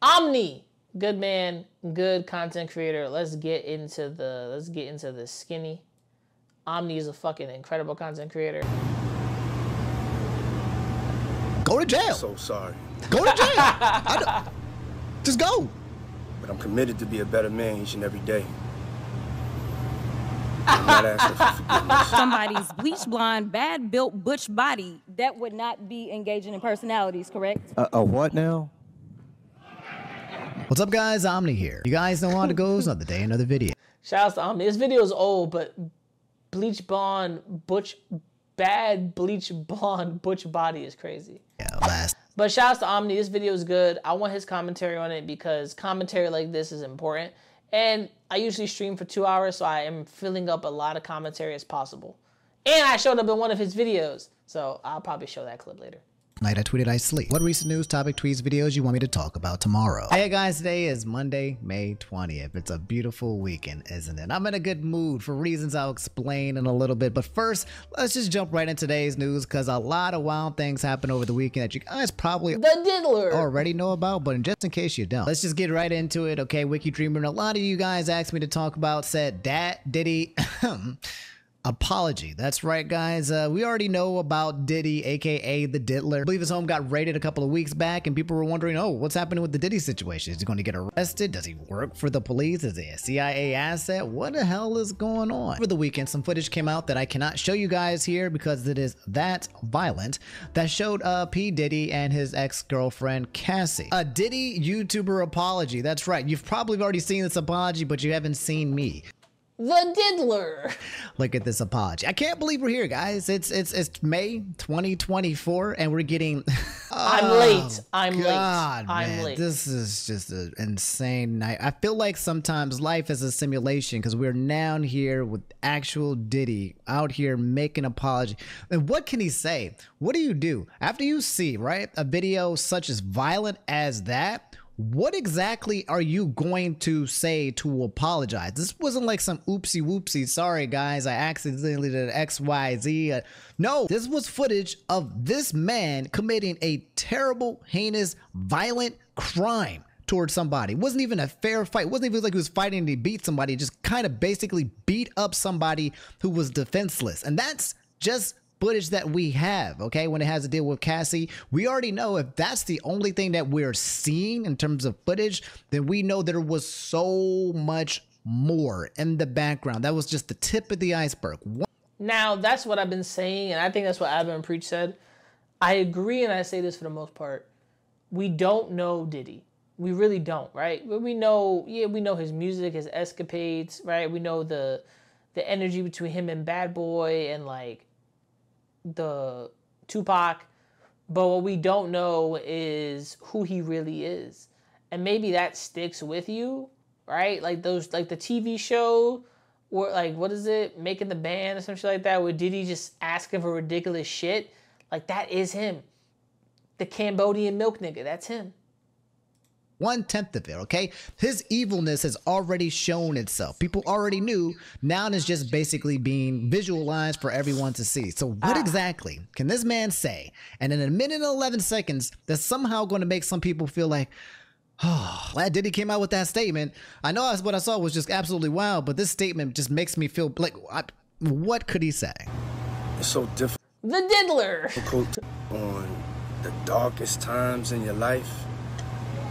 Omni, good man, good content creator. Let's get into the skinny. Omni is a fucking incredible content creator. Go to jail. I'm so sorry. Go to jail. Just go. But I'm committed to be a better man each and every day. I'm not asking for forgiveness. Somebody's bleach blonde, bad built butch body, that would not be engaging in personalities, correct? A what now? What's up, guys? Omni here. You guys know how it goes. Another day, another video. Shout out to Omni. This video is old, but bad bleach blonde butch body is crazy. Yeah, But shout out to Omni. This video is good. I want his commentary on it because commentary like this is important. And I usually stream for 2 hours, so I am filling up a lot of commentary as possible. And I showed up in one of his videos, so I'll probably show that clip later. Night I tweeted I sleep. What recent news, topic, tweets, videos you want me to talk about tomorrow? Hey guys, today is Monday, May 20th. It's a beautiful weekend, isn't it? I'm in a good mood for reasons I'll explain in a little bit. But first, let's just jump right into today's news because a lot of wild things happened over the weekend that you guys probably already know about. But just in case you don't, let's just get right into it. Okay, Wiki Dreamer, and a lot of you guys asked me to talk about said Diddy apology. That's right, guys. We already know about Diddy, aka the Diddler. I believe his home got raided a couple of weeks back, and people were wondering, oh, what's happening with the Diddy situation? Is he going to get arrested? Does he work for the police? Is he a CIA asset? What the hell is going on? Over the weekend, some footage came out that I cannot show you guys here because it is that violent, that showed P. Diddy and his ex-girlfriend Cassie. A Diddy YouTuber apology. That's right. You've probably already seen this apology, but you haven't seen me. The Diddler. Look at this apology. I can't believe we're here, guys. It's May 2024 and we're getting I'm late. I'm late. This is just an insane night. I feel like sometimes life is a simulation because we're now here with actual Diddy out here making an apology. And what can he say? What do? After you see, right, a video such as violent as that, what exactly are you going to say to apologize? This wasn't like some oopsie whoopsie, sorry guys, I accidentally did XYZ. No, this was footage of this man committing a terrible, heinous, violent crime towards somebody. It wasn't even a fair fight. It wasn't even like he was fighting and he beat somebody. He just kind of basically beat up somebody who was defenseless. And that's just footage that we have, okay, when it has to deal with Cassie. We already know if that's the only thing that we're seeing in terms of footage, then we know there was so much more in the background. That was just the tip of the iceberg. Now, that's what I've been saying, and I think that's what Advent Preach said. I agree, and I say this for the most part. We don't know Diddy. We really don't, right? We know, yeah, we know his music, his escapades, right? We know the energy between him and Bad Boy and like the Tupac, but what we don't know is who he really is. And maybe that sticks with you, right? Like those, like the TV show, or like, what is it, Making the Band or some shit like that, where Diddy just asking for ridiculous shit. Like that is him. The Cambodian milk nigga, that's him. 1/10 of it, okay? His evilness has already shown itself. People already knew. Now it's just basically being visualized for everyone to see. So what exactly can this man say? And in a minute and 11 seconds, that's somehow going to make some people feel like, oh, glad Diddy came out with that statement. I know what I saw was just absolutely wild, but this statement just makes me feel like, what could he say? It's so difficult. The Diddler. On the darkest times in your life.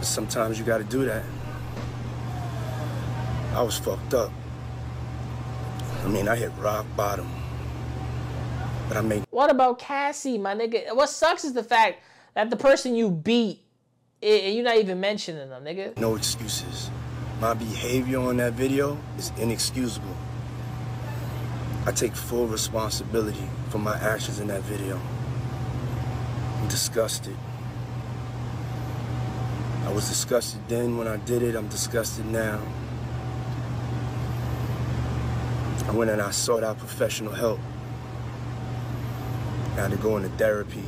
Sometimes you gotta do that. I was fucked up. I mean, I hit rock bottom. But I made... What about Cassie, my nigga? What sucks is the fact that the person you beat, you're not even mentioning them, nigga. No excuses. My behavior on that video is inexcusable. I take full responsibility for my actions in that video. I'm disgusted. I was disgusted then when I did it. I'm disgusted now. I went and I sought out professional help. I had to go into therapy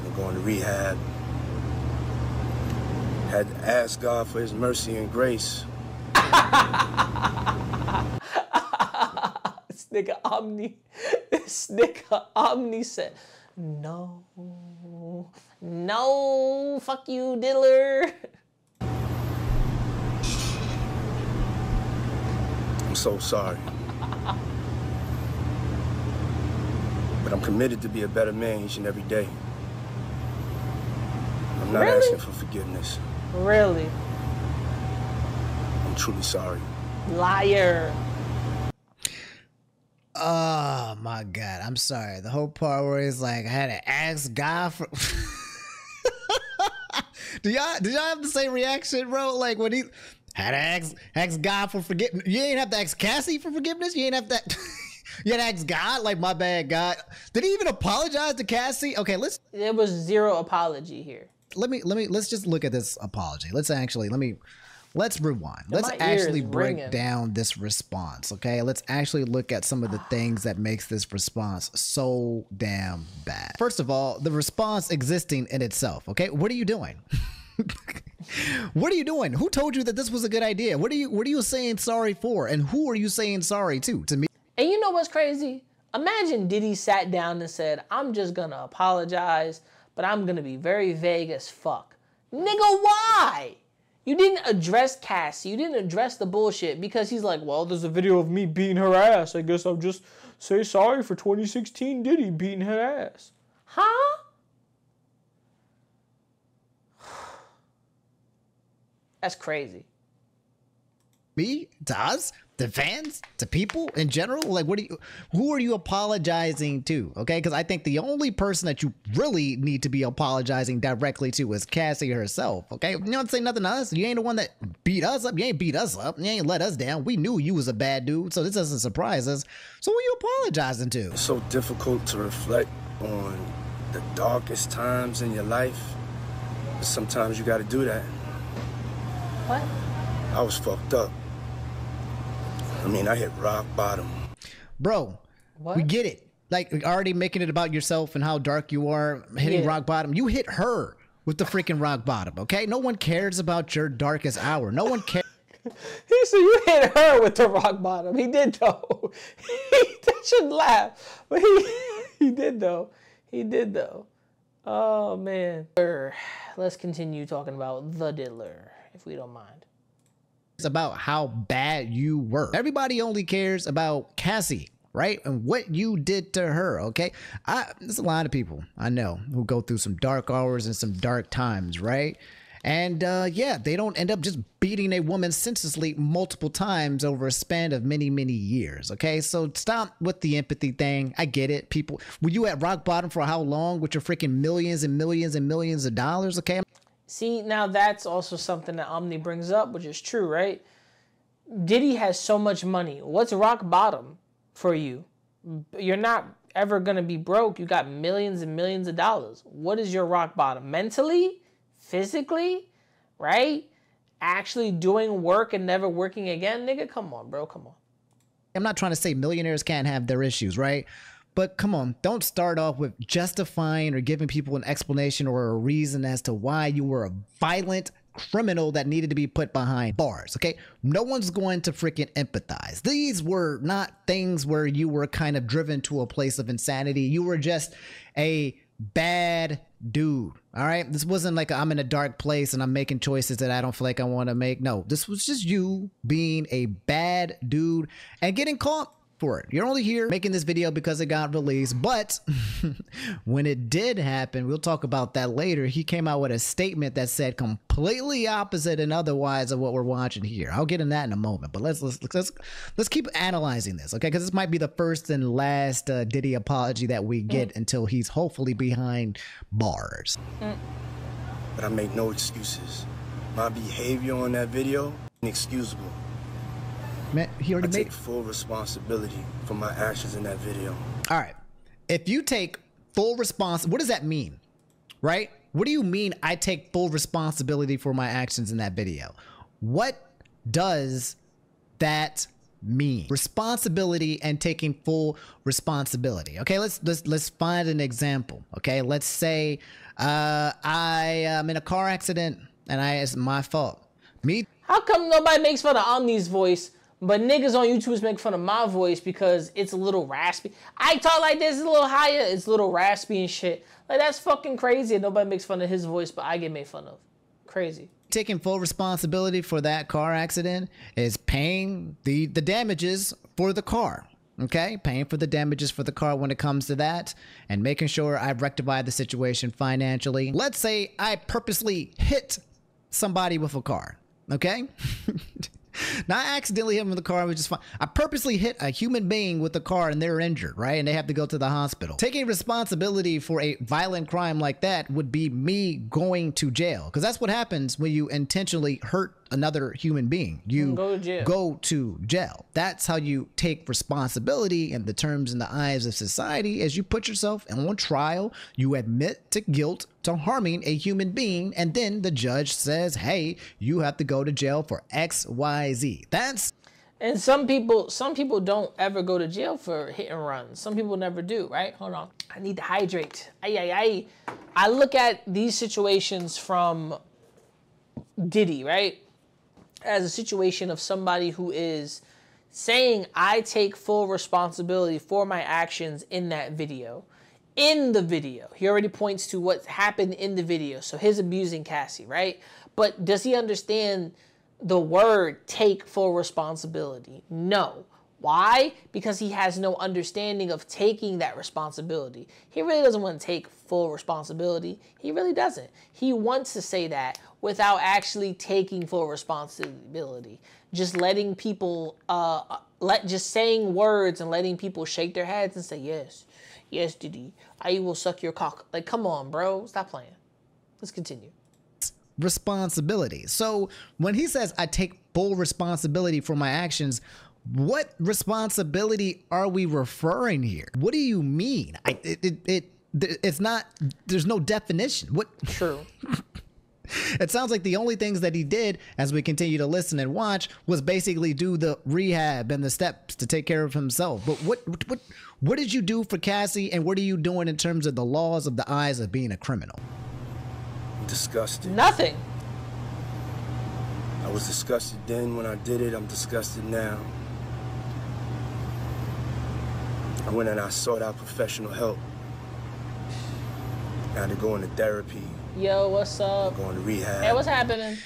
and go into rehab. Had to ask God for his mercy and grace. This nigga Omni said, no, fuck you, Diddler. I'm so sorry. But I'm committed to be a better man each and every day. I'm not asking for forgiveness. Really? I'm truly sorry. Liar. Oh my God, I'm sorry. The whole part where he's like, I had to ask God for. Did y'all have the same reaction, bro? Like when he had to ask God for forgiveness. You ain't have to ask Cassie for forgiveness. You ain't have to. You had to ask God, like, my bad, God. Did he even apologize to Cassie? Okay, There was zero apology here. Let's just look at this apology. Let's rewind. Let's My ear actually is break ringing. down this response, okay? Let's actually look at some of the things that makes this response so damn bad. First of all, the response existing in itself, okay? What are you doing? What are you doing? Who told you that this was a good idea? What are you saying sorry for? And who are you saying sorry to? To me? And you know what's crazy? Imagine Diddy sat down and said, I'm just gonna apologize, but I'm gonna be very vague as fuck. Nigga, why? You didn't address Cassie. You didn't address the bullshit because he's like, well, there's a video of me beating her ass. I guess I'll just say sorry for 2016 Diddy beating her ass. Huh? That's crazy. Me? To us? To fans? To people in general? Like, who are you apologizing to? Okay, because I think the only person that you really need to be apologizing directly to is Cassie herself. Okay, you don't say nothing to us. You ain't the one that beat us up. You ain't beat us up. You ain't let us down. We knew you was a bad dude, so this doesn't surprise us. So who are you apologizing to? It's so difficult to reflect on the darkest times in your life. But sometimes you gotta do that. What? I was fucked up. I mean, I hit rock bottom. Bro, What? we get it. Like, already making it about yourself and how dark you are, hitting rock bottom. You hit her with the freaking rock bottom, okay? No one cares about your darkest hour. No one cares. He said you hit her with the rock bottom. He did though. They shouldn't laugh, but he did though. He did though. Oh man. Let's continue talking about the diddler, if we don't mind. It's about how bad you were. Everybody only cares about Cassie, right? And what you did to her, okay? There's a lot of people I know who go through some dark hours and some dark times, right? And yeah, they don't end up just beating a woman senselessly multiple times over a span of many, many years, okay? So stop with the empathy thing. I get it. People, were you at rock bottom for how long with your freaking millions and millions and millions of dollars, okay? See, now that's also something that Omni brings up, which is true, right? Diddy has so much money. What's rock bottom for you? You're not ever going to be broke. You got millions and millions of dollars. What is your rock bottom? Mentally? Physically? Right? Actually doing work and never working again? Nigga, come on, bro. Come on. I'm not trying to say millionaires can't have their issues, right? But come on, don't start off with justifying or giving people an explanation or a reason as to why you were a violent criminal that needed to be put behind bars, okay? No one's going to freaking empathize. These were not things where you were kind of driven to a place of insanity. You were just a bad dude, all right? This wasn't like I'm in a dark place and I'm making choices that I don't feel like I want to make. No, this was just you being a bad dude and getting caught for it. You're only here making this video because it got released, but when it did happen, we'll talk about that later. He came out with a statement that said completely opposite and otherwise of what we're watching here. I'll get in that in a moment, but let's keep analyzing this, okay? Because this might be the first and last Diddy apology that we get until he's hopefully behind bars. But I make no excuses. My behavior on that video, inexcusable. Man, he already I made take full responsibility for my actions in that video. All right. If you take full what does that mean? Right? What do you mean I take full responsibility for my actions in that video? What does that mean? Responsibility and taking full responsibility. Okay, let's find an example. Okay, let's say I am in a car accident and it's my fault. How come nobody makes fun of Omni's voice, but niggas on YouTube make fun of my voice because it's a little raspy? I talk like this, it's a little higher, it's a little raspy and shit. Like, that's fucking crazy. And nobody makes fun of his voice, but I get made fun of. Crazy. Taking full responsibility for that car accident is paying the damages for the car. Okay, paying for the damages for the car when it comes to that, and making sure I've rectified the situation financially. Let's say I purposely hit somebody with a car, okay? Not accidentally hit them with the car, which is fine. I purposely hit a human being with the car and they're injured, right? And they have to go to the hospital. Taking responsibility for a violent crime like that would be me going to jail, because that's what happens when you intentionally hurt another human being. You go to jail. That's how you take responsibility in the terms in the eyes of society, as you put yourself on trial, you admit to guilt to harming a human being, and then the judge says, hey, you have to go to jail for XYZ. That's... And some people don't ever go to jail for hit and runs. Some people never do, right? Hold on. I need to hydrate. I look at these situations from Diddy, right, as a situation of somebody who is saying, I take full responsibility for my actions in that video. In the video, he already points to what happened in the video. So his abusing Cassie, right? But does he understand the word take full responsibility? No. Why? Because he has no understanding of taking that responsibility. He really doesn't want to take full responsibility. He really doesn't. He wants to say that without actually taking full responsibility. Just letting people, just saying words and letting people shake their heads and say, yes, yes, Diddy, I will suck your cock. Like, come on, bro. Stop playing. Let's continue. Responsibility. So when he says I take full responsibility for my actions, what responsibility are we referring here? What do you mean? It's not, there's no definition. What? True. It sounds like the only things that he did, as we continue to listen and watch, was basically do the rehab and the steps to take care of himself. But what did you do for Cassie, and what are you doing in terms of the laws of the eyes of being a criminal? I'm disgusted. Nothing. I was disgusted then when I did it. I'm disgusted now. I went and I sought out professional help. I had to go into therapy. Yo, what's up? Going to rehab. Hey, what's happening?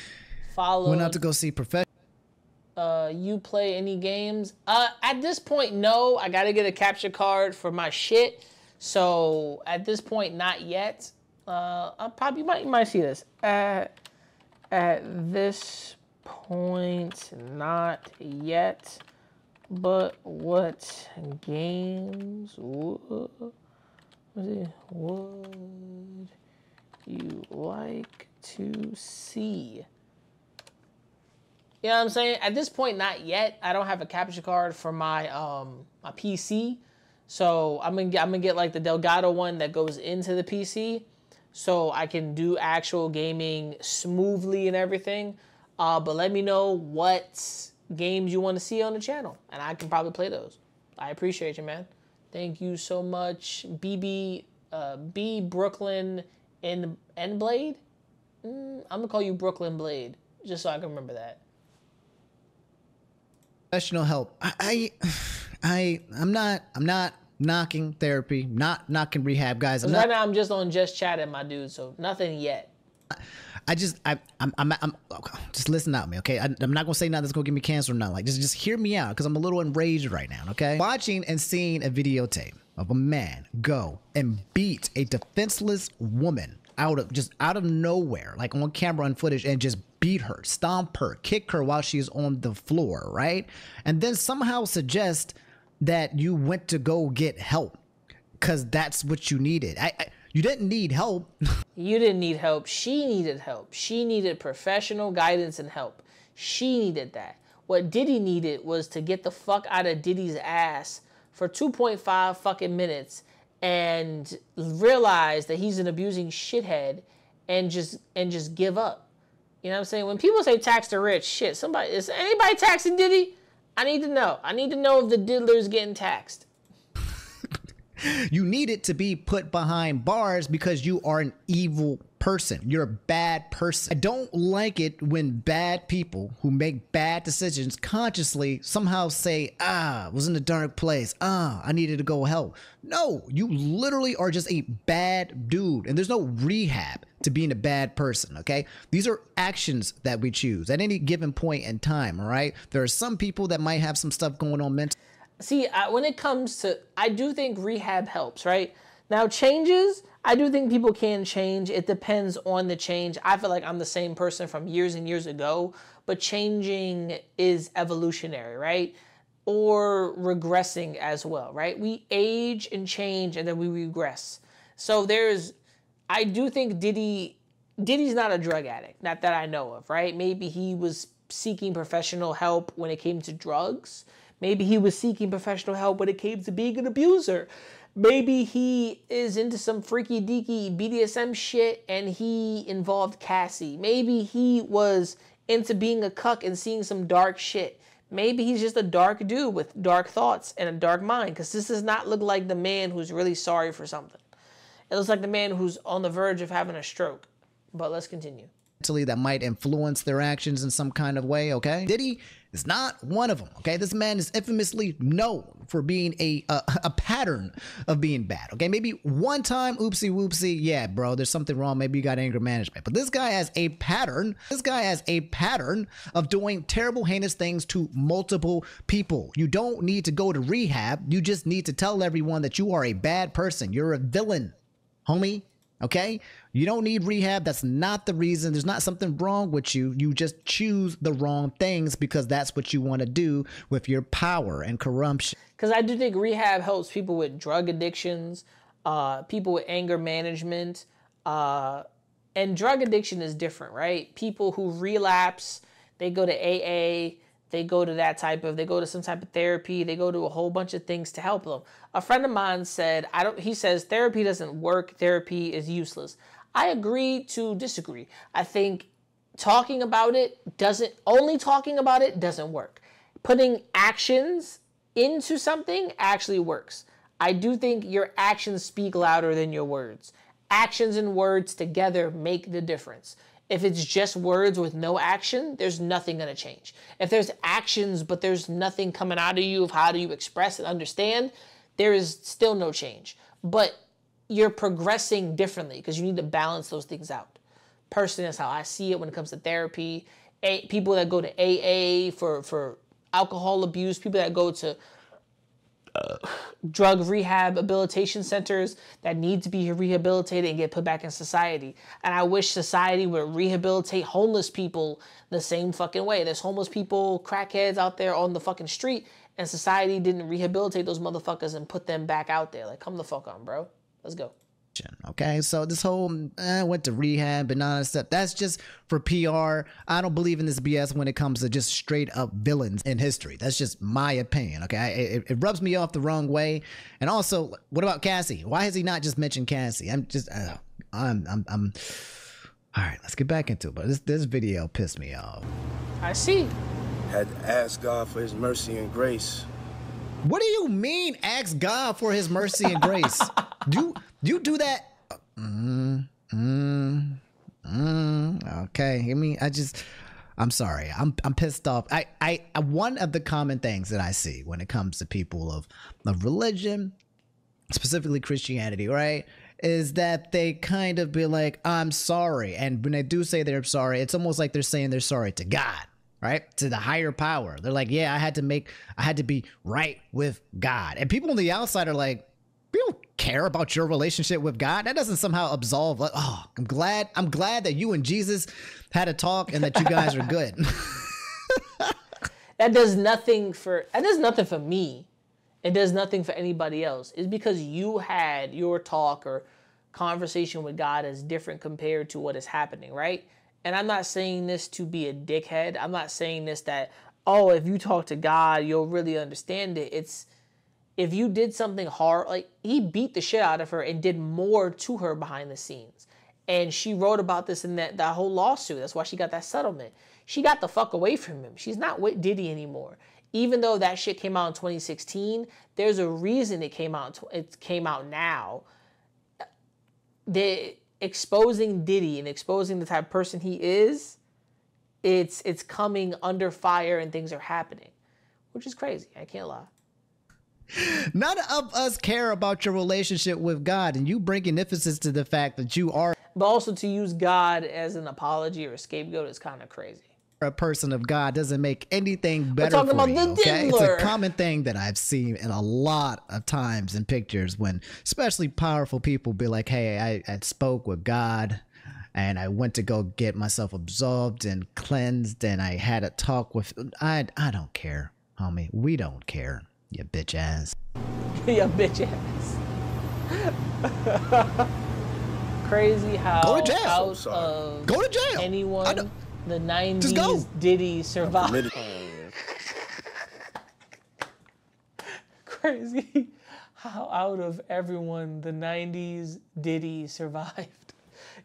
Follow. Went out to go see professional. You play any games? At this point, no. I gotta get a capture card for my shit. So at this point, not yet. You might see this. At this point, not yet. But what games would you like to see? You know what I'm saying? At this point, not yet. I don't have a capture card for my my PC, so I'm gonna get like the Delgado one that goes into the PC, so I can do actual gaming smoothly and everything. But let me know what games you want to see on the channel, and I can probably play those. I appreciate you, man. Thank you so much, B Brooklyn and Blade. I'm gonna call you Brooklyn Blade, just so I can remember that. Professional help. I'm not knocking therapy, not knocking rehab, guys. Right now I'm just on Just Chatting, my dude. So nothing yet. I'm just listen out me, okay? I'm not gonna say nothing that's gonna get me cancer or nothing. Like, just hear me out, because I'm a little enraged right now, okay? Watching and seeing a videotape of a man go and beat a defenseless woman out of nowhere, like on camera and footage, and just beat her, stomp her, kick her while she's on the floor, right? And then somehow suggest that you went to go get help because that's what you needed. You didn't need help. You didn't need help. She needed help. She needed professional guidance and help. She needed that. What Diddy needed was to get the fuck out of Diddy's ass for 2.5 fucking minutes and realize that he's an abusing shithead and just give up. You know what I'm saying? When people say tax the rich, shit, is anybody taxing Diddy? I need to know. I need to know if the diddler's getting taxed. You needed to be put behind bars because you are an evil person. You're a bad person. I don't like it when bad people who make bad decisions consciously somehow say, was in a dark place. I needed to go help. No, you literally are just a bad dude, and there's no rehab to being a bad person, okay? These are actions that we choose at any given point in time, all right? There are some people that might have some stuff going on mentally. See, when it comes to, I do think rehab helps, right? Now, changes, I do think people can change. It depends on the change. I feel like I'm the same person from years and years ago, but changing is evolutionary, right? Or regressing as well, right? We age and change and then we regress. So I do think Diddy's not a drug addict, not that I know of, right? Maybe he was seeking professional help when it came to drugs. Maybe he was seeking professional help when it came to being an abuser. Maybe he is into some freaky deaky BDSM shit and he involved Cassie. Maybe he was into being a cuck and seeing some dark shit. Maybe he's just a dark dude with dark thoughts and a dark mind, because this does not look like the man who's really sorry for something. It looks like the man who's on the verge of having a stroke. But let's continue. That might influence their actions in some kind of way, okay? Diddy is not one of them, okay? This man is infamously known for being a pattern of being bad, okay? Maybe one time, oopsie whoopsie, yeah, bro, there's something wrong. Maybe you got anger management. But this guy has a pattern. This guy has a pattern of doing terrible, heinous things to multiple people. You don't need to go to rehab. You just need to tell everyone that you are a bad person. You're a villain, homie. Okay? You don't need rehab. That's not the reason. There's not something wrong with you. You just choose the wrong things because that's what you want to do with your power and corruption. Because I do think rehab helps people with drug addictions, people with anger management, and drug addiction is different, right? People who relapse, they go to AA, they go to some type of therapy, they go to a whole bunch of things to help them. A friend of mine said, he says therapy doesn't work, therapy is useless. I agree to disagree. I think talking about it doesn't work. Putting actions into something actually works. I do think your actions speak louder than your words. Actions and words together make the difference. If it's just words with no action, there's nothing going to change. If there's actions, but there's nothing coming out of you of how do you express and understand, there is still no change. But you're progressing differently because you need to balance those things out. Personally, that's how I see it when it comes to therapy. People that go to AA for alcohol abuse, people that go to drug rehabilitation centers that need to be rehabilitated and get put back in society. And I wish society would rehabilitate homeless people the same fucking way. There's homeless people, crackheads out there on the fucking street, and society didn't rehabilitate those motherfuckers and put them back out there. Like, come the fuck on, bro. Let's go. Okay, so this whole went to rehab and all that stuff, that's just for PR. I don't believe in this BS when it comes to just straight up villains in history. That's just my opinion, okay? It rubs me off the wrong way. And also, what about Cassie? Why has he not just mentioned Cassie? I'm all right, let's get back into it. But this video pissed me off. I see. Had to ask God for his mercy and grace. What do you mean, ask God for his mercy and grace? Do you do that? Okay. I mean, I'm sorry. I'm pissed off. One of the common things that I see when it comes to people of religion, specifically Christianity, right, is that they kind of be like, I'm sorry. And when they do say they're sorry, it's almost like they're saying they're sorry to God. Right? To the higher power. They're like, yeah, I had to be right with God. And people on the outside are like, we don't care about your relationship with God. That doesn't somehow absolve, like, oh, I'm glad that you and Jesus had a talk and that you guys are good. That does nothing for me. It does nothing for anybody else. It's because you had your talk or conversation with God is different compared to what is happening, right? And I'm not saying this to be a dickhead. I'm not saying this that, oh, if you talk to God, you'll really understand it. It's if you did something hard, like he beat the shit out of her and did more to her behind the scenes. And she wrote about this in that whole lawsuit. That's why she got that settlement. She got the fuck away from him. She's not with Diddy anymore. even though that shit came out in 2016, there's a reason it came out. It came out now. They exposing Diddy and exposing the type of person he is. It's coming under fire and things are happening, which is crazy. I can't lie. None of us care about your relationship with God, and you bringing emphasis to the fact that you are. But also to use God as an apology or a scapegoat is kind of crazy. A person of God doesn't make anything better talking for about you, the okay? It's Diddler. a common thing that I've seen in a lot of times in pictures when especially powerful people be like, hey, I spoke with God and I went to go get myself absolved and cleansed and I had a talk with, I don't care, homie. We don't care, you bitch ass. Yeah, bitch ass. Crazy how Go to jail. out of Go to jail. anyone the Just go. 90s Diddy survived. Crazy how out of everyone the 90s Diddy survived.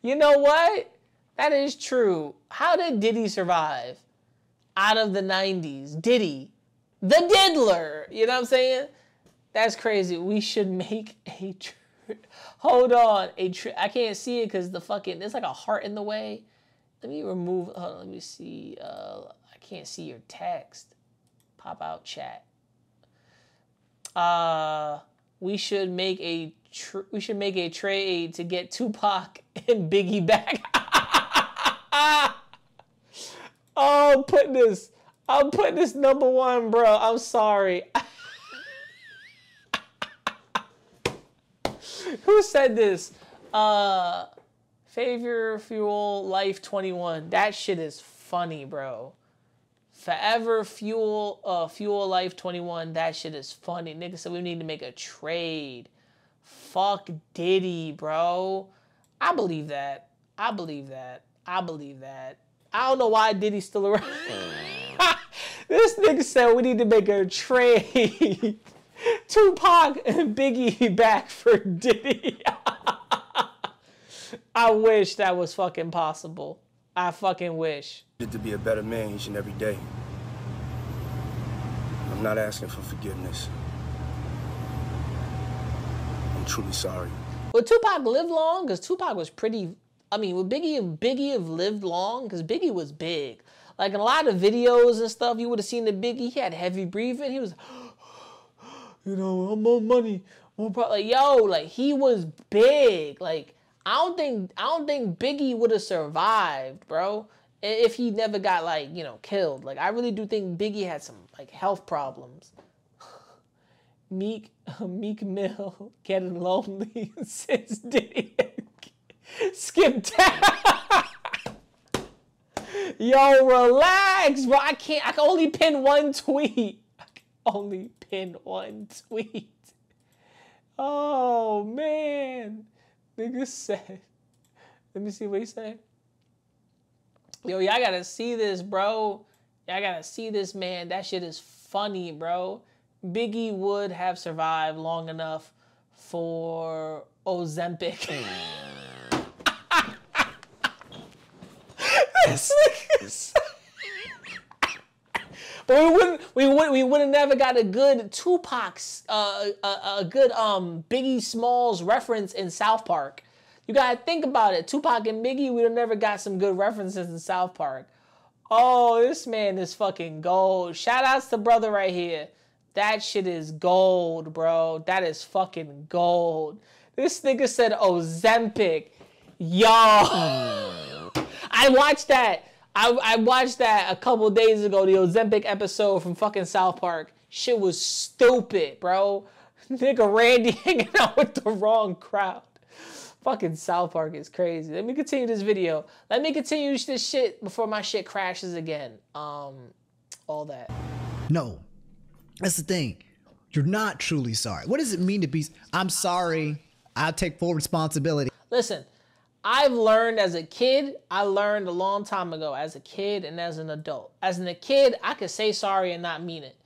You know what? That is true. How did Diddy survive? Out of the 90s. Diddy. The Diddler. You know what I'm saying? That's crazy. We should make a... Hold on. I can't see it because the fucking... There's like a heart in the way. Let me remove... Hold on, let me see. I can't see your text. Pop out chat. We should make a trade to get Tupac and Biggie back. Oh, I'm putting this number one, bro. I'm sorry. Who said this? Favor Fuel Life 21. That shit is funny, bro. Forever Fuel Life 21. That shit is funny. Nigga said we need to make a trade. Fuck Diddy, bro. I believe that. I don't know why Diddy's still around. This nigga said we need to make a trade. Tupac and Biggie back for Diddy. I wish that was fucking possible. I fucking wish. To be a better man each and every day. I'm not asking for forgiveness. I'm truly sorry. Would Tupac live long? Because Tupac was pretty... I mean, would Biggie have lived long? Because Biggie was big. Like, in a lot of videos and stuff, you would have seen the Biggie. He had heavy breathing. He was... You know, more money. Like, yo, like, he was big. Like, I don't think Biggie would have survived, bro, if he never got, like, you know, killed. Like, I really do think Biggie had some, like, health problems. Meek Mill getting lonely since Diddy skipped town. Yo, relax, bro. I can only pin one tweet. Oh, man. Nigga said. Let me see what he said. Yo, y'all gotta see this, bro. Y'all gotta see this, man. That shit is funny, bro. Biggie would have survived long enough for Ozempic. This nigga. But we would have never got a good Tupac's, a good Biggie Smalls reference in South Park. You gotta think about it. Tupac and Biggie, we would have never got some good references in South Park. Oh, this man is fucking gold. Shout outs to brother right here. That shit is gold, bro. That is fucking gold. This nigga said Ozempic. Yo. I watched that. I watched that a couple days ago, the Ozempic episode from fucking South Park. Shit was stupid, bro. Nigga Randy hanging out with the wrong crowd. Fucking South Park is crazy. Let me continue this video. Let me continue this shit before my shit crashes again. All that. No, that's the thing. You're not truly sorry. What does it mean to be? I'm sorry. I'll take full responsibility. Listen. I've learned as a kid, I learned a long time ago as a kid and as an adult. As a kid, I could say sorry and not mean it.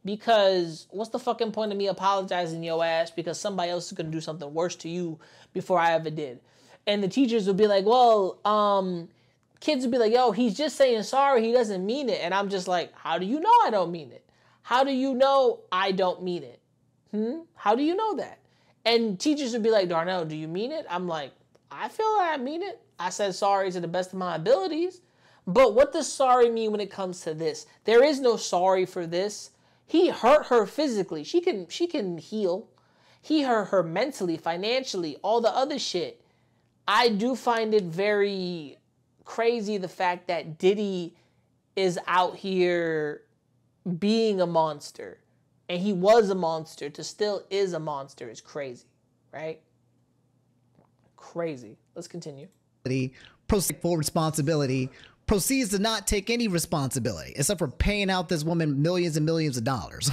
Because what's the fucking point of me apologizing your ass because somebody else is going to do something worse to you before I ever did? And the teachers would be like, well, kids would be like, yo, he's just saying sorry. He doesn't mean it. And I'm just like, how do you know I don't mean it? How do you know I don't mean it? How do you know that? And teachers would be like, Darnell, do you mean it? I'm like, I feel like I mean it. I said sorry to the best of my abilities. But what does sorry mean when it comes to this? There is no sorry for this. He hurt her physically. She can heal. He hurt her mentally, financially, all the other shit. I do find it very crazy the fact that Diddy is out here being a monster. And he was a monster to still is a monster is crazy, right? Crazy. Let's continue. Full responsibility, proceeds to not take any responsibility except for paying out this woman millions and millions of dollars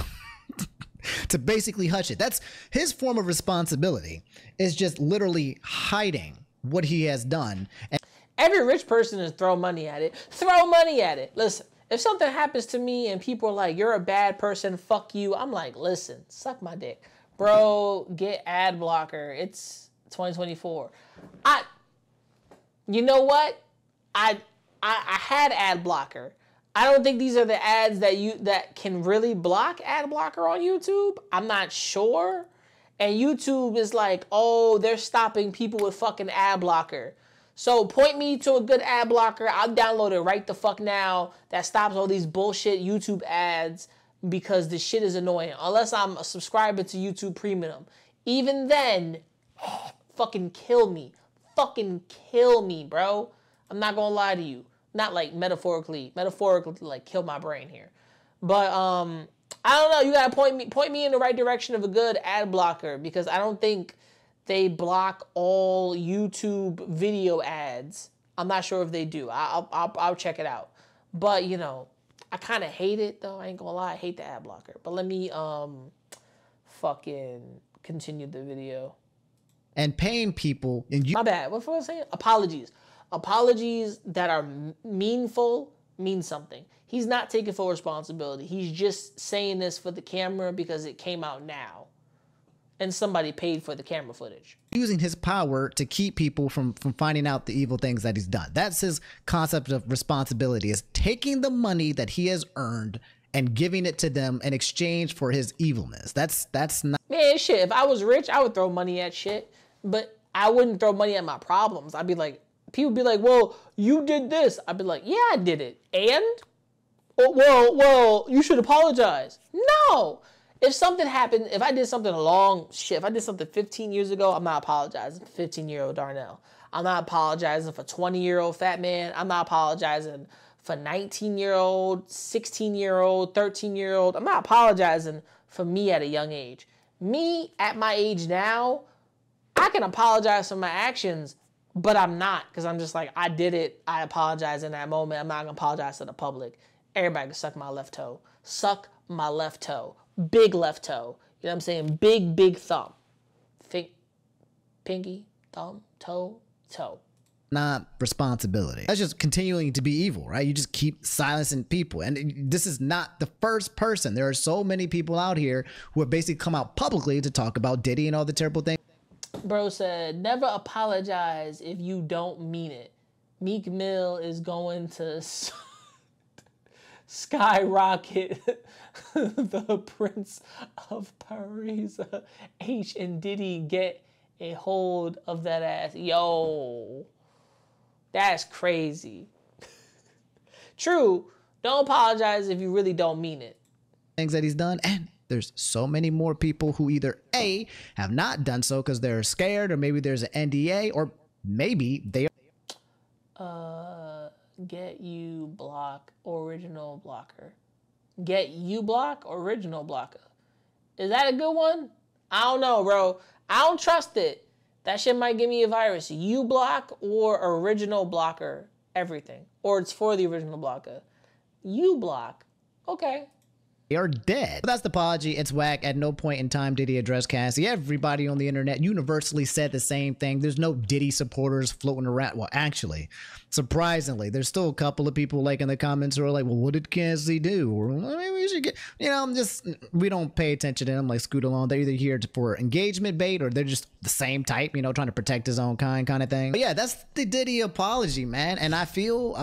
to basically hush it. That's his form of responsibility, is just literally hiding what he has done. And every rich person is throw money at it. Throw money at it. Listen, if something happens to me and people are like, you're a bad person, fuck you, I'm like, listen, suck my dick. Bro, get ad blocker. It's 2024. You know what? I had ad blocker. I don't think these are the ads that can really block ad blocker on YouTube. I'm not sure. And YouTube is like, oh, they're stopping people with fucking ad blocker. So point me to a good ad blocker. I'll download it right the fuck now that stops all these bullshit YouTube ads because the shit is annoying. Unless I'm a subscriber to YouTube Premium. Even then, fucking kill me. Fucking kill me, bro. I'm not gonna lie to you. Not like metaphorically like kill my brain here. But I don't know, you gotta point me in the right direction of a good ad blocker, because I don't think they block all YouTube video ads. I'm not sure if they do. I'll check it out. But you know, I kind of hate it though. I ain't gonna lie, I hate the ad blocker. But let me fucking continue the video. And paying people. My bad. What was I saying? Apologies. Apologies that are meaningful mean something. He's not taking full responsibility. He's just saying this for the camera because it came out now. And somebody paid for the camera footage. Using his power to keep people from finding out the evil things that he's done. That's his concept of responsibility, is taking the money that he has earned and giving it to them in exchange for his evilness. That's not... Man, shit, if I was rich, I would throw money at shit. But I wouldn't throw money at my problems. I'd be like, people be like, well, you did this. I'd be like, yeah, I did it. And? Oh, well, you should apologize. No. If something happened, if I did something if I did something 15 years ago, I'm not apologizing for 15-year-old Darnell. I'm not apologizing for 20-year-old fat man. I'm not apologizing for 19-year-old, 16-year-old, 13-year-old. I'm not apologizing for me at a young age. Me at my age now, I can apologize for my actions, but I'm not, because I'm just like, I did it. I apologize in that moment. I'm not going to apologize to the public. Everybody can suck my left toe. Suck my left toe. Big left toe. You know what I'm saying? Big, big thumb. Pinky, thumb, toe. Not responsibility. That's just continuing to be evil, right? You just keep silencing people. And this is not the first person. There are so many people out here who have basically come out publicly to talk about Diddy and all the terrible things. Bro said, never apologize if you don't mean it. Meek Mill is going to skyrocket the Prince of Paris. H and Diddy get a hold of that ass. Yo, that's crazy. True, don't apologize if you really don't mean it. Things that he's done, and there's so many more people who either A, have not done so because they're scared, or maybe there's an NDA, or maybe they get you block original blocker. Get you block original blocker. Is that a good one? I don't know, bro. I don't trust it. That shit might give me a virus. You block or original blocker everything. Or it's for the original blocker. You block. Okay. are dead. But that's the apology. It's whack. At no point in time did he address Cassie. Everybody on the internet universally said the same thing. There's no Diddy supporters floating around. Well, actually, surprisingly, there's still a couple of people like in the comments who are like, well, what did Cassie do? Or maybe we should get, you know, we don't pay attention to them, like scoot along. They're either here for engagement bait or they're just the same type, you know, trying to protect his own kind of thing. But yeah, that's the Diddy apology, man. And I feel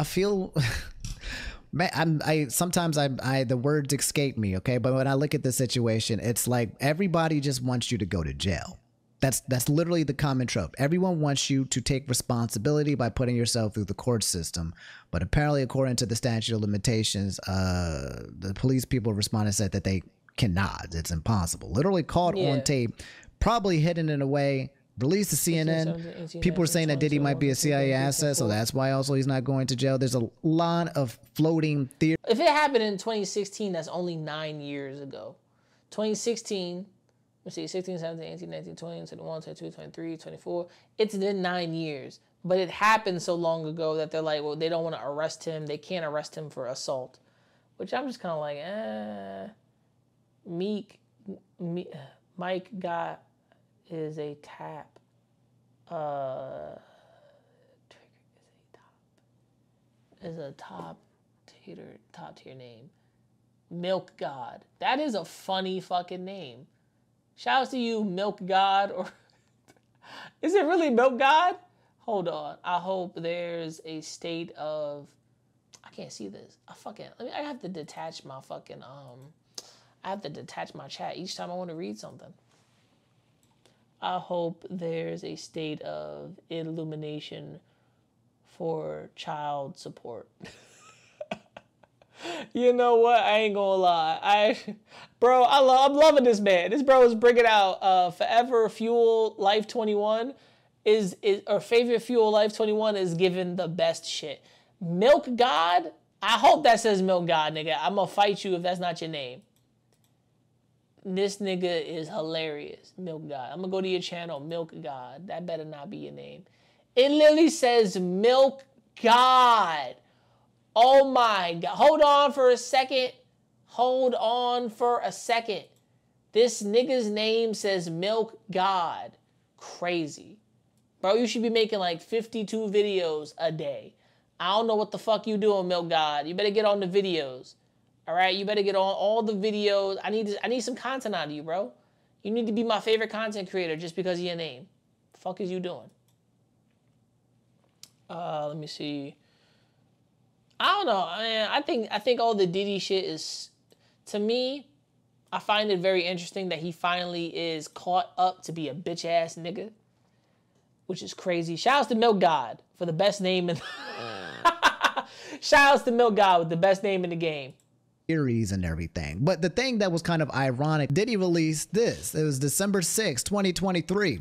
Man, sometimes the words escape me, okay? But when I look at the situation, it's like everybody just wants you to go to jail. That's literally the common trope. Everyone wants you to take responsibility by putting yourself through the court system. But apparently, according to the statute of limitations, the police people responded and said that they cannot. It's impossible. Literally caught on tape, probably hidden in a way. Released to CNN. People are saying that Diddy might be a CIA asset, so that's why also he's not going to jail. There's a lot of floating theories. If it happened in 2016, that's only 9 years ago. 2016, let's see, 16, 17, 18, 19, 20, 21, 22, 23, 24. It's been 9 years. But it happened so long ago that they're like, well, they don't want to arrest him. They can't arrest him for assault. Which I'm just kind of like, Mike got is a tap. Is a top tier name. Milk God. That is a funny fucking name. Shouts to you, Milk God. Or is it really Milk God? Hold on. I hope there's a state of. I can't see this. I have to detach my fucking I have to detach my chat each time I want to read something. I hope there's a state of illumination for child support. You know what? I ain't gonna lie. I'm loving this man. This bro is bringing out Forever Fuel Life 21 is or Favorite Fuel Life 21 is giving the best shit. Milk God? I hope that says Milk God, nigga. I'm gonna fight you if that's not your name. This nigga is hilarious. Milk God. I'm gonna go to your channel, Milk God. That better not be your name. It literally says Milk God. Oh my God. Hold on for a second. Hold on for a second. This nigga's name says Milk God. Crazy. Bro, you should be making like 52 videos a day. I don't know what the fuck you doing, Milk God. You better get on the videos. All right, you better get on all the videos. I need some content out of you, bro. You need to be my favorite content creator just because of your name. The fuck is you doing? Let me see. I don't know. I think all the Diddy shit is, to me, I find it very interesting that he finally is caught up to be a bitch ass nigga, which is crazy. Shouts to Milk God for the best name in. Shouts to Milk God with the best name in the game. Theories and everything. But the thing that was kind of ironic, Diddy released this. It was December 6th, 2023.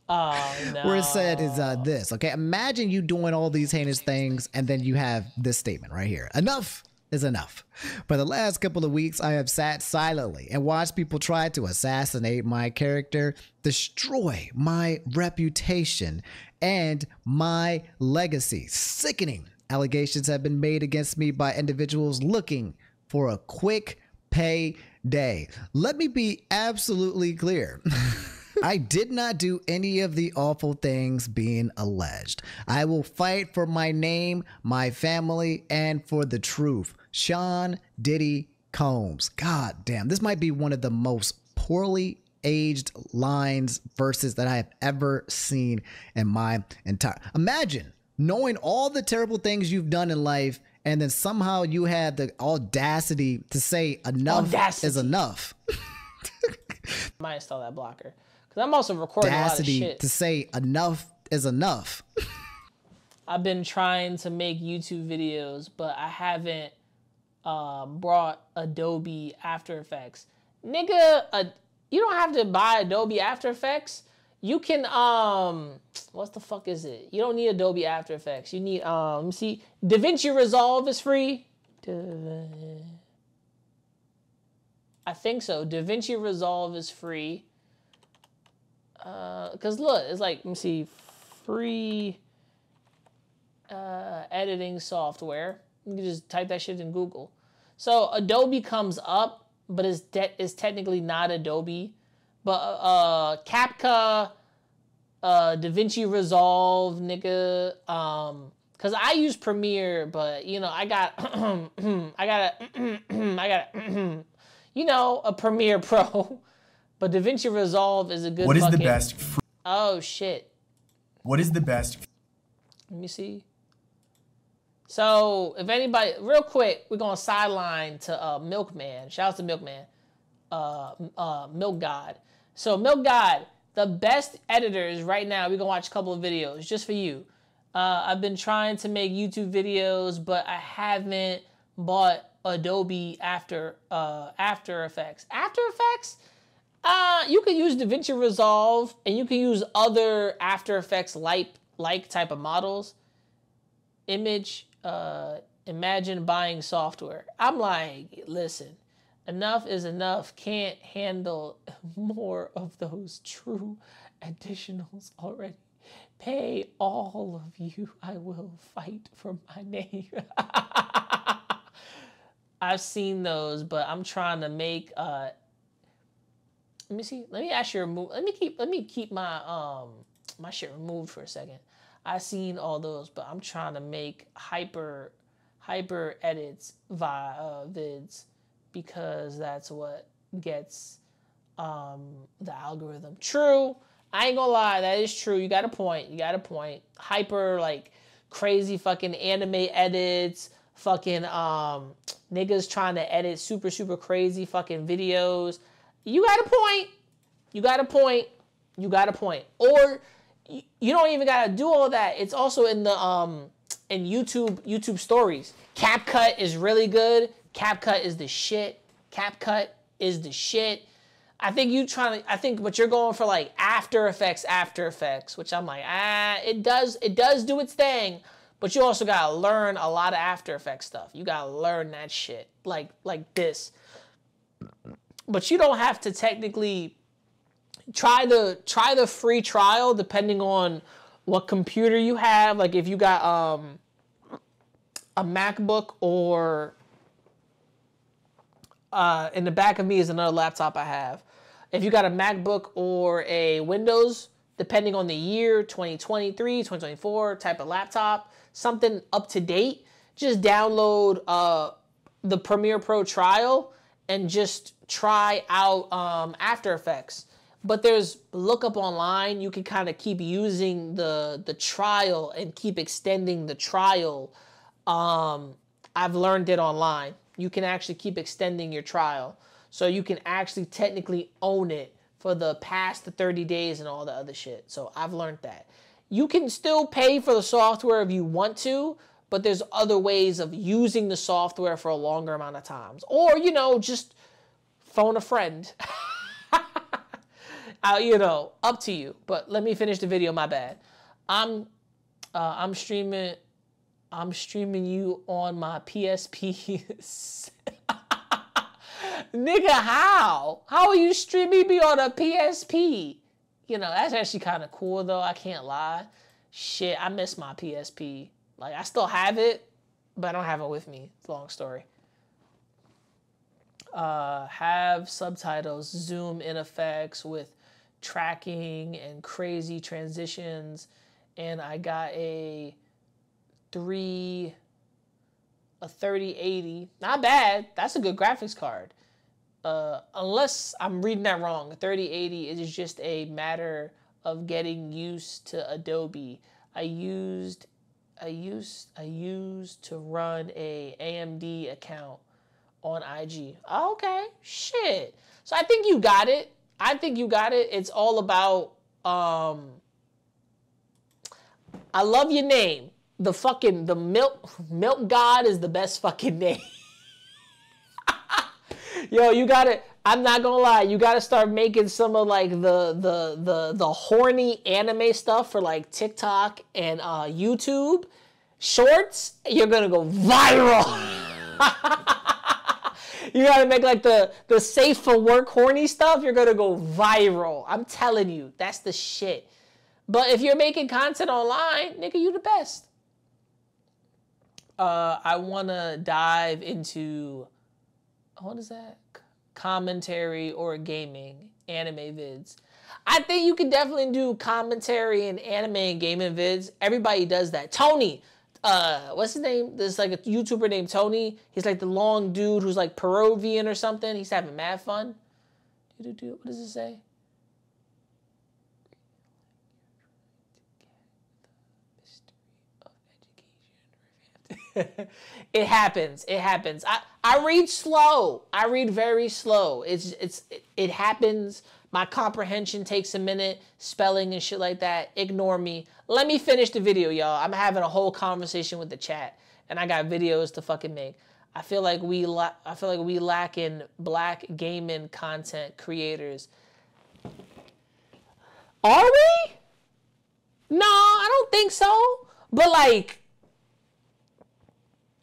Oh, no. Where it said is this. Okay, imagine you doing all these heinous things and then you have this statement right here. Enough is enough. For the last couple of weeks, I have sat silently and watched people try to assassinate my character, destroy my reputation, and my legacy. Sickening allegations have been made against me by individuals looking for a quick payday. Let me be absolutely clear. I did not do any of the awful things being alleged. I will fight for my name, my family, and for the truth. Sean Diddy Combs. God damn, this might be one of the most poorly aged lines, verses that I have ever seen in my entire. Imagine knowing all the terrible things you've done in life, and then somehow you had the audacity to say enough is enough. Might install that blocker. Because I'm also recording a lot of shit. To say enough is enough. I've been trying to make YouTube videos, but I haven't brought Adobe After Effects. Nigga, you don't have to buy Adobe After Effects. You can, what the fuck is it? You don't need Adobe After Effects. You need, let me see. DaVinci Resolve is free. I think so. DaVinci Resolve is free. Because look, it's like, let me see, free editing software. You can just type that shit in Google. So Adobe comes up, but it's technically not Adobe. But Capcut, DaVinci Resolve, nigga. Cause I use Premiere, but you know I got you know, a Premiere Pro. But DaVinci Resolve is a good. What is the best? Oh shit. What is the best? Let me see. So if anybody, real quick, we're gonna sideline to Milkman. Shout out to Milkman, Milk God. So Milk God, the best editors right now. We're gonna watch a couple of videos just for you. I've been trying to make YouTube videos, but I haven't bought Adobe After Effects. After Effects, you can use DaVinci Resolve, and you can use other After Effects like type of models. Image, imagine buying software. I'm like, listen, enough is enough. Can't handle more of those true additionals already. Pay all of you. I will fight for my name. I've seen those, but I'm trying to make. Let me see. Let me actually remove. Let me keep my my shit removed for a second. I've seen all those, but I'm trying to make hyper edits via vids because that's what gets the algorithm. True. I ain't gonna lie, that is true. You got a point. Hyper, like, crazy fucking anime edits, fucking niggas trying to edit super crazy fucking videos. You got a point. Or you don't even gotta do all that. It's also in the in YouTube stories. CapCut is really good. CapCut is the shit. I think but you're going for like After Effects, which I'm like, it does do its thing, but you also gotta learn a lot of After Effects stuff. You gotta learn that shit like this. But you don't have to technically try the free trial depending on what computer you have. Like if you got a MacBook, or in the back of me is another laptop I have. If you got a MacBook or a Windows, depending on the year, 2023, 2024 type of laptop, something up to date, just download the Premiere Pro trial and just try out After Effects. But look up online, you can kind of keep using the trial and keep extending the trial. I've learned it online. You can actually keep extending your trial. So you can actually technically own it for the past 30 days and all the other shit. So I've learned that. You can still pay for the software if you want to, but there's other ways of using the software for a longer amount of times. Or, just phone a friend. Up to you. But let me finish the video, my bad. I'm streaming you on my PSP. Nigga, how? How are you streaming me on a PSP? That's actually kind of cool, though. I can't lie. Shit, I miss my PSP. Like, I still have it, but I don't have it with me. It's a long story. Have subtitles, zoom in effects with tracking and crazy transitions. And I got a 3080. Not bad. That's a good graphics card. Unless I'm reading that wrong. A 3080 is just a matter of getting used to Adobe. I used to run a AMD account on IG. Oh, okay. Shit. So I think you got it. It's all about I love your name. The milk God is the best fucking name. Yo, you gotta, I'm not gonna lie, you gotta start making some of like the horny anime stuff for like TikTok and YouTube shorts. You're gonna go viral. You gotta make like the safe for work horny stuff. You're gonna go viral. I'm telling you, that's the shit. But if you're making content online, nigga, you the best. I wanna dive into, what is that? Commentary or gaming anime vids. I think you can definitely do commentary and anime and gaming vids. Everybody does that. Tony, what's his name? There's like a YouTuber named Tony. He's like the long dude who's like Peruvian or something. He's having mad fun. What does it say? It happens. It happens. I read slow. I read very slow. It happens. My comprehension takes a minute. Spelling and shit like that. Ignore me. Let me finish the video, y'all. I'm having a whole conversation with the chat, and I got videos to fucking make. I feel like we lack in black gaming content creators. Are we? No, I don't think so. But like,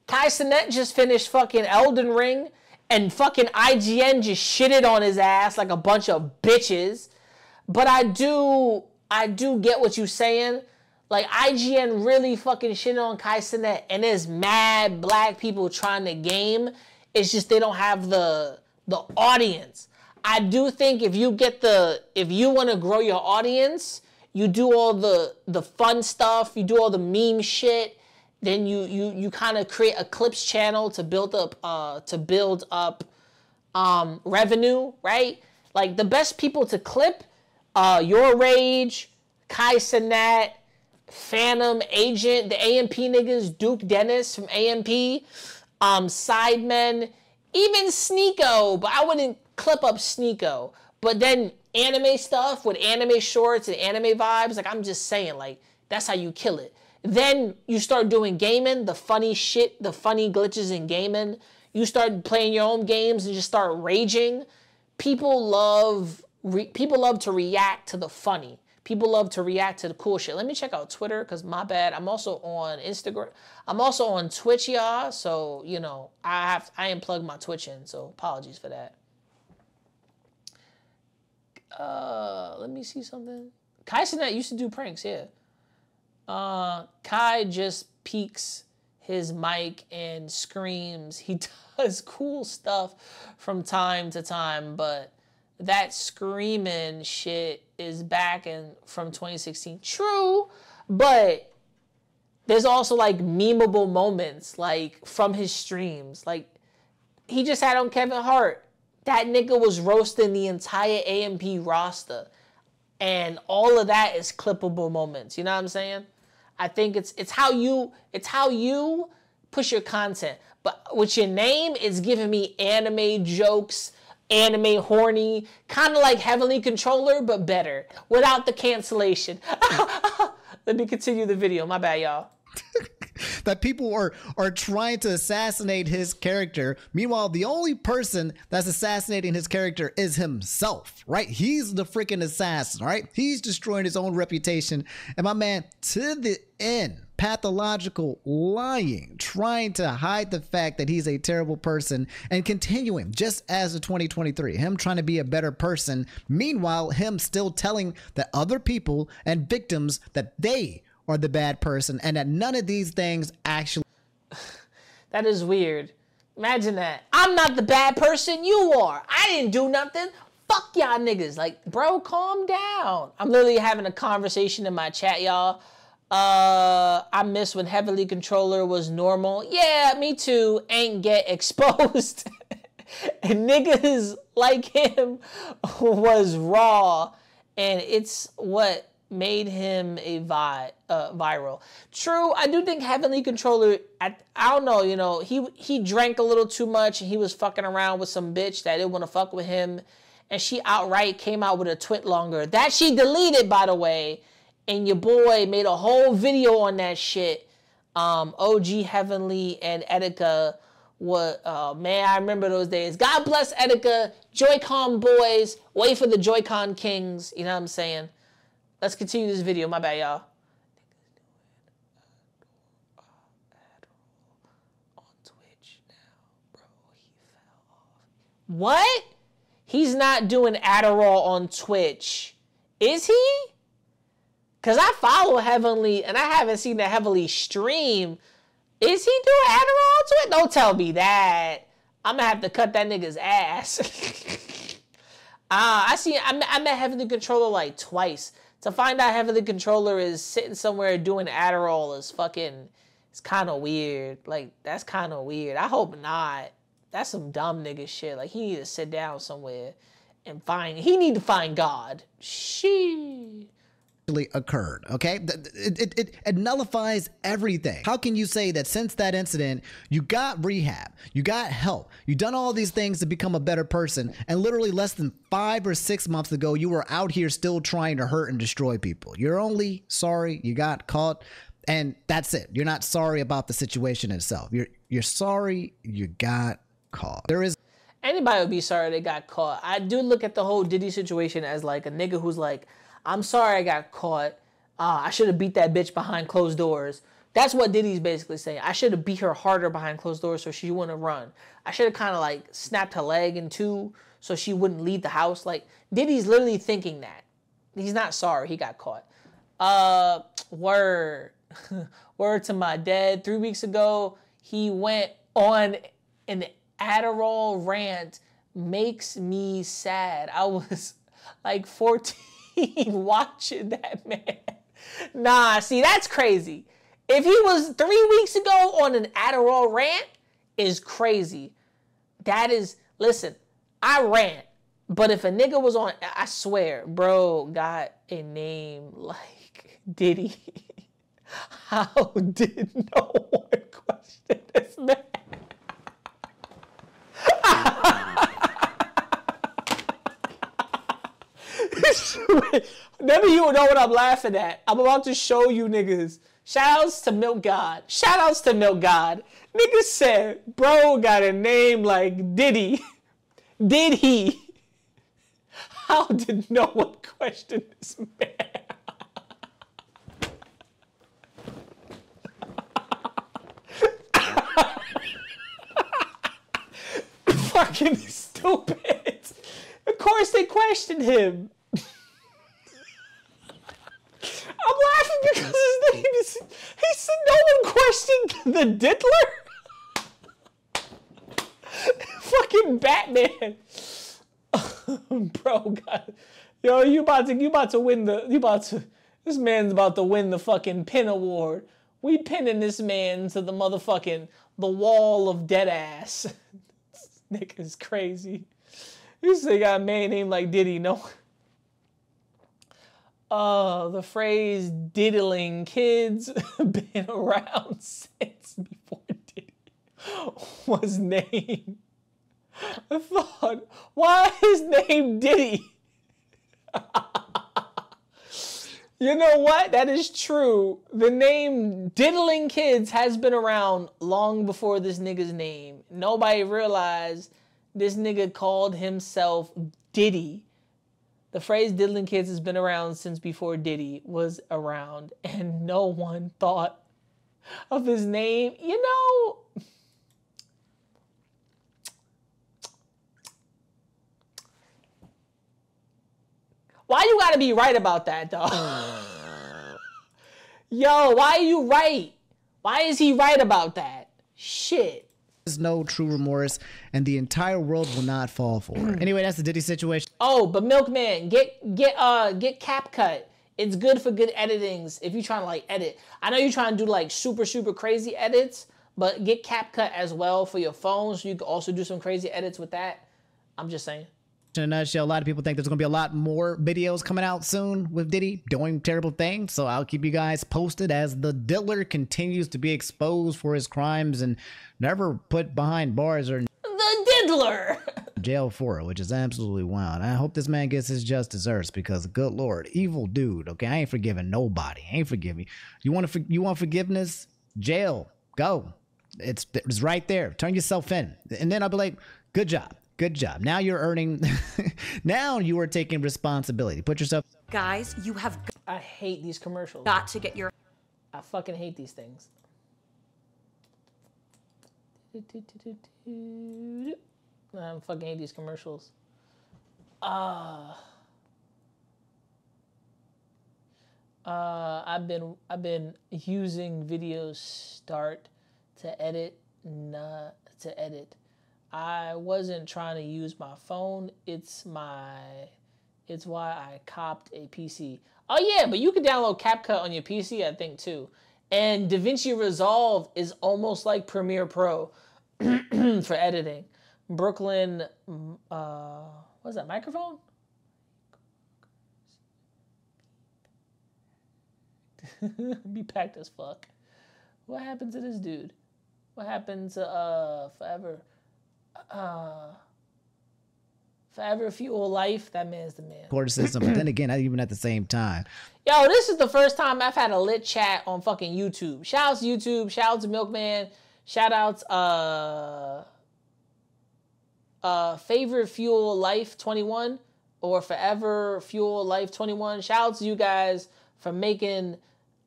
Kai Cenat just finished fucking Elden Ring, and fucking IGN just shitted on his ass like a bunch of bitches. But I do get what you're saying. Like, IGN really fucking shitted on Kai Cenat, and there's mad black people trying to game. It's just they don't have the audience. I do think if you want to grow your audience, you do all the fun stuff, you do all the meme shit, then you kind of create a clips channel to build up revenue, right? Like, the best people to clip, Your Rage, Kai Cenat, Phantom Agent, the AMP niggas, Duke Dennis from AMP, Sidemen, even Sneeko, but I wouldn't clip up Sneeko. But then anime stuff with anime shorts and anime vibes, like, I'm just saying, like, that's how you kill it. Then you start doing gaming, the funny shit, the funny glitches in gaming. You start playing your own games and just start raging. People love to react to the funny. People love to react to the cool shit. Let me check out Twitter, because my bad. I'm also on Instagram. I'm also on Twitch, y'all. So, you know, I unplugged my Twitch in, so apologies for that. Let me see something. Kai Cenat used to do pranks, yeah. Kai just peeks his mic and screams. He does cool stuff from time to time, but that screaming shit is back from 2016. True, but there's also like memeable moments like from his streams. Like, he just had on Kevin Hart. That nigga was roasting the entire AMP roster, and all of that is clippable moments. You know what I'm saying? I think it's how you push your content. But with your name, it's giving me anime jokes, anime horny, kind of like Heavenly Controller, but better, without the cancellation. Let me continue the video. My bad, y'all. That people are trying to assassinate his character. Meanwhile, the only person that's assassinating his character is himself, right? He's the freaking assassin, right? He's destroying his own reputation. And my man, to the end, pathological lying, trying to hide the fact that he's a terrible person, and continuing just as of 2023, him trying to be a better person. Meanwhile, him still telling the other people and victims that they are the bad person, and that none of these things actually. That is weird. Imagine that. I'm not the bad person, you are. I didn't do nothing. Fuck y'all niggas. Like, bro, calm down. I'm literally having a conversation in my chat, y'all. I miss when Heavenly Controller was normal. Yeah, me too. Ain't get exposed. And niggas like him was raw, and it's what made him a viral. True, I do think Heavenly Controller, I don't know, you know, he drank a little too much, and he was fucking around with some bitch that didn't want to fuck with him, and she outright came out with a twit longer that she deleted, by the way, and your boy made a whole video on that shit. OG Heavenly and Etika, man, I remember those days. God bless Etika, Joy-Con boys, wait for the Joy-Con kings, you know what I'm saying? Let's continue this video. My bad, y'all. On Twitch now, bro. He fell off. What? He's not doing Adderall on Twitch. Is he? Because I follow Heavenly, and I haven't seen the Heavenly stream. Is he doing Adderall on Twitch? Don't tell me that. I'm going to have to cut that nigga's ass. I met Heavenly Controller like twice. To find out Heavenly Controller is sitting somewhere doing Adderall is fucking, it's kind of weird. Like, that's kind of weird. I hope not. That's some dumb nigga shit. Like, he need to sit down somewhere and he need to find God. occurred. Okay, it nullifies everything. How can you say that since that incident you got rehab, you got help, you done all these things to become a better person, and literally less than 5 or 6 months ago you were out here still trying to hurt and destroy people? You're only sorry you got caught, and that's it. You're not sorry about the situation itself. You're sorry you got caught. There is Anybody would be sorry they got caught. I do look at the whole Diddy situation as like a nigga who's like, I'm sorry I got caught. I should have beat that bitch behind closed doors. That's what Diddy's basically saying. I should have beat her harder behind closed doors so she wouldn't run. I should have kind of like snapped her leg in two so she wouldn't leave the house. Like, Diddy's literally thinking that. He's not sorry he got caught. Word. Word to my dad. 3 weeks ago, he went on an Adderall rant. Makes me sad. I was like 14 watching that, man. Nah, see, that's crazy. If he was 3 weeks ago on an Adderall rant, is crazy. That is, listen, I rant, but if a nigga was on, I swear, bro got a name like Diddy. How did no one question this man? None of you know what I'm laughing at. I'm about to show you niggas. Shoutouts to Milk God. Shoutouts to Milk God. Niggas said, bro got a name like Diddy. Did he? How did no one question this man? Fucking stupid. Of course they questioned him. I'm laughing because his name is... He said no one questioned the Diddler? Fucking Batman. Bro, God. Yo, you about to win the... This man's about to win the fucking pin award. We pinning this man to the motherfucking... The wall of dead ass. This nigga's crazy. You say got a man named like Diddy, no... The phrase diddling kids been around since before Diddy was named. I thought, why is name Diddy? You know what? That is true. The name diddling kids has been around long before this nigga's name. Nobody realized this nigga called himself Diddy. The phrase diddling kids has been around since before Diddy was around, and no one thought of his name. You know, why you gotta be right about that, though? Yo, why are you right? Why is he right about that? Shit. There's no true remorse, and the entire world will not fall for it. Anyway, that's the Diddy situation. Oh, but Milkman, get CapCut. It's good for good editings if you're trying to like edit. I know you're trying to do like super crazy edits, but get CapCut as well for your phone, so you can also do some crazy edits with that. I'm just saying. In a nutshell, a lot of people think there's going to be a lot more videos coming out soon with Diddy doing terrible things, so I'll keep you guys posted as the Diddler continues to be exposed for his crimes and never put behind bars or the Diddler jail for it, which is absolutely wild. I hope this man gets his just desserts because, good Lord, evil dude. Okay, I ain't forgiving nobody. I ain't forgiving you. Want forgiveness? Jail. Go. It's right there. Turn yourself in, and then I'll be like, good job. Good job. Now you're earning. Now you are taking responsibility. Put yourself. Guys, you have I hate these commercials. got to get your... I fucking hate these things. I fucking hate these commercials. I've been using videos start to edit, not to edit. I wasn't trying to use my phone. It's why I copped a PC. Oh yeah, but you can download CapCut on your PC, I think too. And DaVinci Resolve is almost like Premiere Pro for editing. Brooklyn, what's that, microphone? Be packed as fuck. What happened to this dude? What happened to Forever? Forever Fuel Life. That man's the man. Court system, but then again, not even at the same time. Yo, this is the first time I've had a lit chat on fucking YouTube. Shout out to YouTube. Shout out to Milkman. Shout outs Favorite Fuel Life 21 or Forever Fuel Life 21. Shout out to you guys for making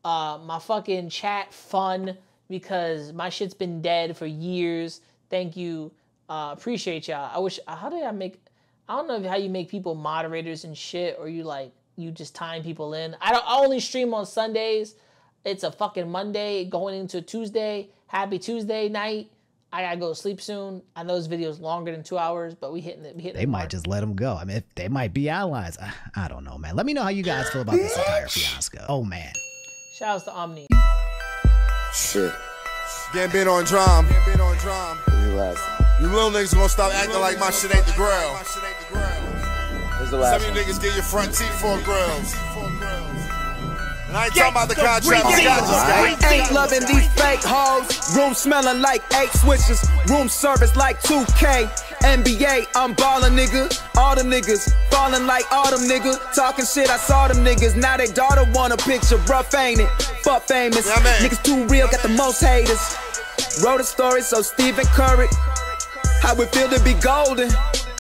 my fucking chat fun because my shit's been dead for years. Thank you. Appreciate y'all. I don't know how you make people moderators and shit, or you just time people in. I only stream on Sundays. It's a fucking Monday going into Tuesday. Happy Tuesday night. I gotta go to sleep soon. I know this video is longer than 2 hours, but we hitting it. They might just let them go. I mean, they might be allies. I don't know, man. Let me know how you guys feel about this entire fiasco. Oh, man. Shout outs to Omni. Shit. Getting on drum. You little niggas gonna stop acting like my shit ain't the grill. Where's the last Some of one? you niggas get your front teeth for grills. And I ain't talking about the contract. Ain't loving these fake hoes. Room smelling like 8 switches. Room service like 2K. NBA, I'm ballin', nigga. All them niggas fallin' like all them niggas. Talking shit, I saw them niggas. Now they daughter want a picture. Rough, ain't it? Fuck famous. Yeah, man. Niggas too real, got the most haters. Wrote a story, so Stephen Curry. How it feel to be golden.